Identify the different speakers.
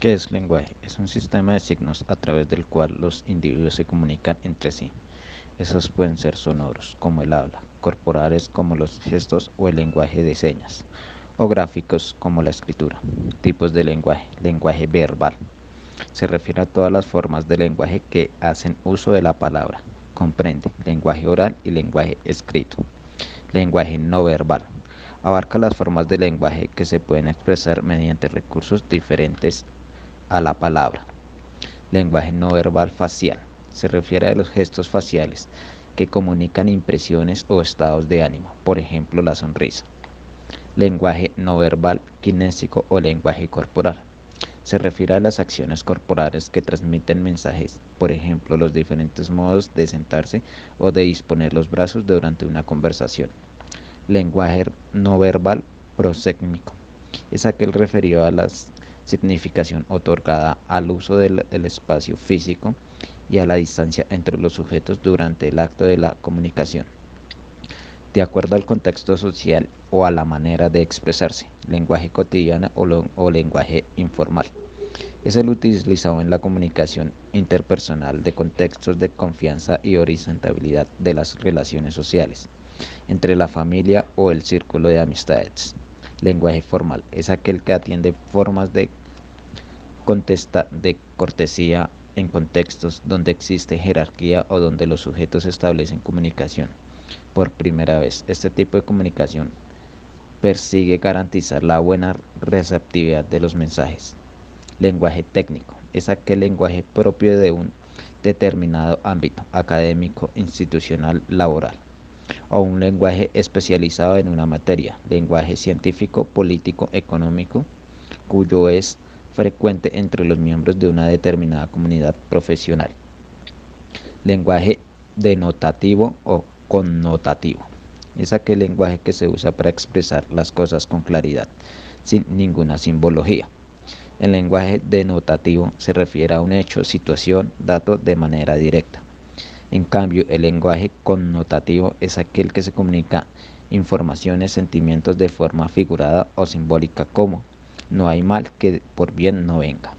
Speaker 1: ¿Qué es lenguaje? Es un sistema de signos a través del cual los individuos se comunican entre sí. Esos pueden ser sonoros, como el habla, corporales, como los gestos o el lenguaje de señas, o gráficos, como la escritura. Tipos de lenguaje. Lenguaje verbal. Se refiere a todas las formas de lenguaje que hacen uso de la palabra. Comprende lenguaje oral y lenguaje escrito. Lenguaje no verbal. Abarca las formas de lenguaje que se pueden expresar mediante recursos diferentes a la palabra. Lenguaje no verbal facial. Se refiere a los gestos faciales que comunican impresiones o estados de ánimo, por ejemplo la sonrisa. Lenguaje no verbal kinésico o lenguaje corporal. Se refiere a las acciones corporales que transmiten mensajes, por ejemplo los diferentes modos de sentarse o de disponer los brazos durante una conversación. Lenguaje no verbal prosémico. Es aquel referido a la significación otorgada al uso del espacio físico y a la distancia entre los sujetos durante el acto de la comunicación, de acuerdo al contexto social o a la manera de expresarse. Lenguaje cotidiano o lenguaje informal. Es el utilizado en la comunicación interpersonal de contextos de confianza y horizontalidad de las relaciones sociales, entre la familia o el círculo de amistades. Lenguaje formal es aquel que atiende formas de cortesía en contextos donde existe jerarquía o donde los sujetos establecen comunicación. Por primera vez, este tipo de comunicación persigue garantizar la buena receptividad de los mensajes. Lenguaje técnico es aquel lenguaje propio de un determinado ámbito académico, institucional, laboral, o un lenguaje especializado en una materia. Lenguaje científico, político, económico, cuyo es frecuente entre los miembros de una determinada comunidad profesional. Lenguaje denotativo o connotativo es aquel lenguaje que se usa para expresar las cosas con claridad, sin ninguna simbología. El lenguaje denotativo se refiere a un hecho, situación, dato de manera directa. En cambio, el lenguaje connotativo es aquel que se comunica informaciones, sentimientos de forma figurada o simbólica, como no hay mal que por bien no venga.